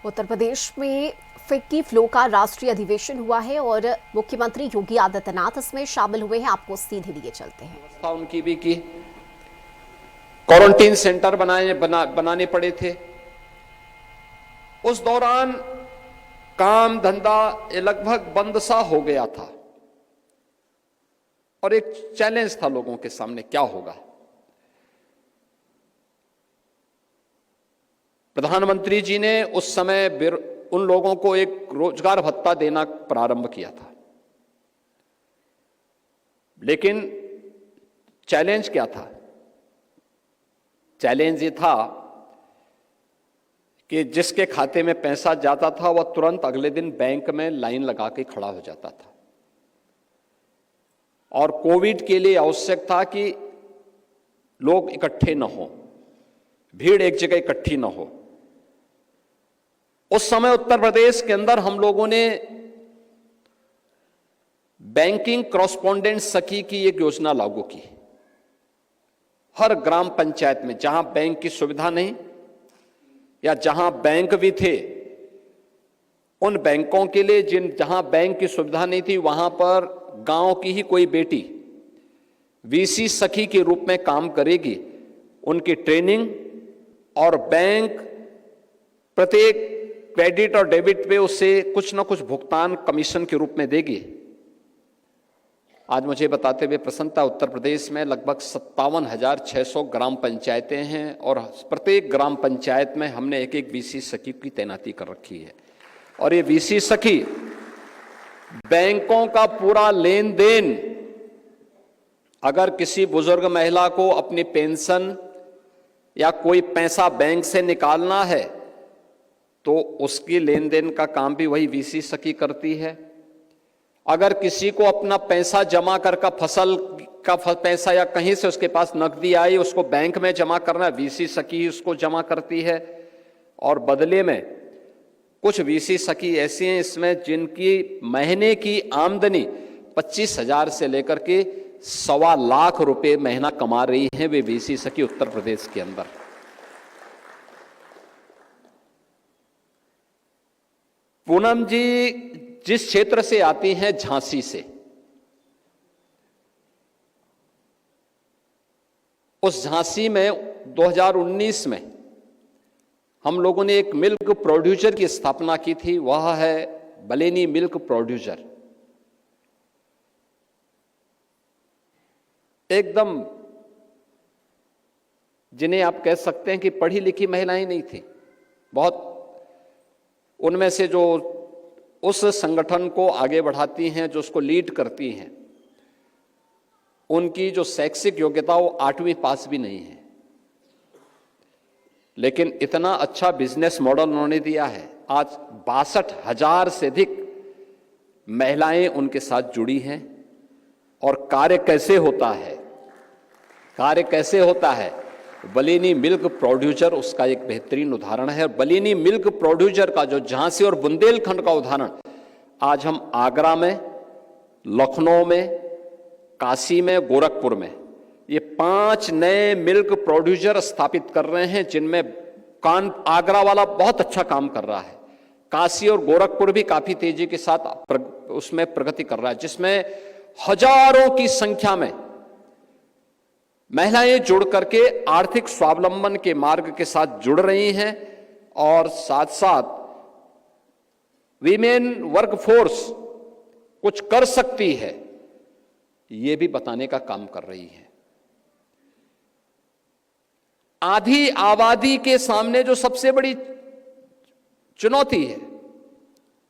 उत्तर प्रदेश में FICCI flow का राष्ट्रीय अधिवेशन हुआ है और मुख्यमंत्री योगी आदित्यनाथ इसमें शामिल हुए हैं। आपको सीधे लिए चलते हैं। व्यवस्था उनकी भी की, क्वारंटीन सेंटर बनाने पड़े थे। उस दौरान काम धंधा लगभग बंद सा हो गया था और एक चैलेंज था लोगों के सामने, क्या होगा। प्रधानमंत्री जी ने उस समय उन लोगों को एक रोजगार भत्ता देना प्रारंभ किया था, लेकिन चैलेंज क्या था? चैलेंज ये था कि जिसके खाते में पैसा जाता था वह तुरंत अगले दिन बैंक में लाइन लगा के खड़ा हो जाता था। और कोविड के लिए आवश्यक था कि लोग इकट्ठे न हो, भीड़ एक जगह इकट्ठी न हो। उस समय उत्तर प्रदेश के अंदर हम लोगों ने बैंकिंग कॉरस्पॉन्डेंट सखी की एक योजना लागू की। हर ग्राम पंचायत में जहां बैंक की सुविधा नहीं या जहां बैंक भी थे, उन बैंकों के लिए जहां बैंक की सुविधा नहीं थी, वहां पर गांव की ही कोई बेटी वीसी सखी के रूप में काम करेगी। उनकी ट्रेनिंग और बैंक प्रत्येक क्रेडिट और डेबिट पे उससे कुछ ना कुछ भुगतान कमीशन के रूप में देगी। आज मुझे बताते हुए प्रसन्नता, उत्तर प्रदेश में लगभग 57,600 ग्राम पंचायतें हैं और प्रत्येक ग्राम पंचायत में हमने एक एक वीसी सखी की तैनाती कर रखी है। और ये वीसी सखी बैंकों का पूरा लेन देन, अगर किसी बुजुर्ग महिला को अपनी पेंशन या कोई पैसा बैंक से निकालना है तो उसकी लेन देन का काम भी वही वीसी सखी करती है। अगर किसी को अपना पैसा जमा कर फसल का पैसा या कहीं से उसके पास नकदी आई उसको बैंक में जमा करना, वीसी सखी उसको जमा करती है। और बदले में कुछ वीसी सखी ऐसी हैं इसमें जिनकी महीने की आमदनी 25,000 से लेकर के 1.25 लाख रुपए महीना कमा रही हैं वे वीसी सखी उत्तर प्रदेश के अंदर। पूनम जी जिस क्षेत्र से आती हैं, झांसी से, उस झांसी में 2019 में हम लोगों ने एक मिल्क प्रोड्यूसर की स्थापना की थी। वह है बलेनी मिल्क प्रोड्यूसर। एकदम जिन्हें आप कह सकते हैं कि पढ़ी लिखी महिलाएं नहीं थी, बहुत उनमें से जो उस संगठन को आगे बढ़ाती हैं, जो उसको लीड करती हैं, उनकी जो शैक्षिक योग्यता वो 8वीं पास भी नहीं है, लेकिन इतना अच्छा बिजनेस मॉडल उन्होंने दिया है। आज 62,000 से अधिक महिलाएं उनके साथ जुड़ी हैं। और कार्य कैसे होता है, कार्य कैसे होता है, बलेनी मिल्क प्रोड्यूसर उसका एक बेहतरीन उदाहरण है। बलेनी मिल्क प्रोड्यूसर का जो झांसी और बुंदेलखंड का उदाहरण आज हम आगरा में, लखनऊ में, काशी में, गोरखपुर में ये 5 नए मिल्क प्रोड्यूसर स्थापित कर रहे हैं, जिनमें आगरा वाला बहुत अच्छा काम कर रहा है। काशी और गोरखपुर भी काफी तेजी के साथ उसमें प्रगति कर रहा है, जिसमें हजारों की संख्या में महिलाएं जुड़ करके आर्थिक स्वावलंबन के मार्ग के साथ जुड़ रही हैं और साथ साथ वीमेन वर्कफोर्स कुछ कर सकती है ये भी बताने का काम कर रही है। आधी आबादी के सामने जो सबसे बड़ी चुनौती है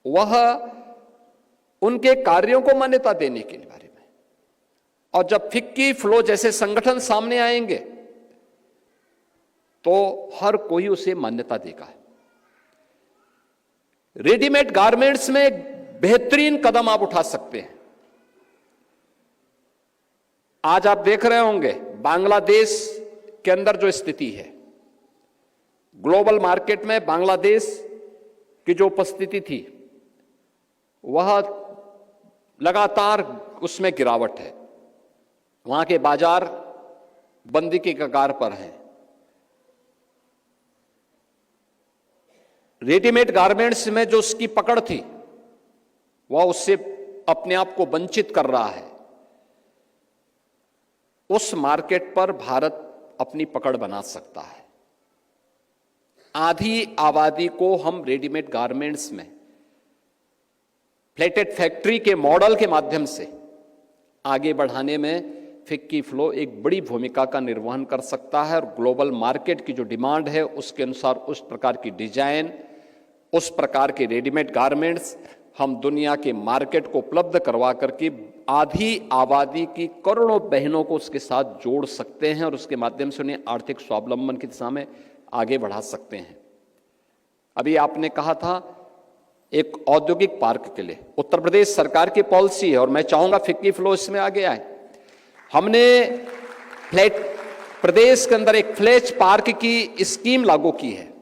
वह उनके कार्यों को मान्यता देने के बारे में। और जब फिक्की फ्लो जैसे संगठन सामने आएंगे तो हर कोई उसे मान्यता देगा। रेडीमेड गारमेंट्स में एक बेहतरीन कदम आप उठा सकते हैं। आज आप देख रहे होंगे बांग्लादेश के अंदर जो स्थिति है, ग्लोबल मार्केट में बांग्लादेश की जो उपस्थिति थी वह लगातार उसमें गिरावट है। वहां के बाजार बंदी के कगार पर हैं। रेडीमेड गारमेंट्स में जो उसकी पकड़ थी वह उससे अपने आप को वंचित कर रहा है। उस मार्केट पर भारत अपनी पकड़ बना सकता है। आधी आबादी को हम रेडीमेड गारमेंट्स में प्लेटेड फैक्ट्री के मॉडल के माध्यम से आगे बढ़ाने में फिक्की फ्लो एक बड़ी भूमिका का निर्वहन कर सकता है और ग्लोबल मार्केट की जो डिमांड है उसके अनुसार उस प्रकार की डिजाइन, उस प्रकार के रेडीमेड गारमेंट्स हम दुनिया के मार्केट को उपलब्ध करवा करके आधी आबादी की करोड़ों बहनों को उसके साथ जोड़ सकते हैं और उसके माध्यम से उन्हें आर्थिक स्वावलंबन की दिशा में आगे बढ़ा सकते हैं। अभी आपने कहा था एक औद्योगिक पार्क के लिए उत्तर प्रदेश सरकार की पॉलिसी है और मैं चाहूंगा फिक्की फ्लो इसमें आगे आए। हमने प्रदेश के अंदर एक फ्लैश पार्क की स्कीम लागू की है।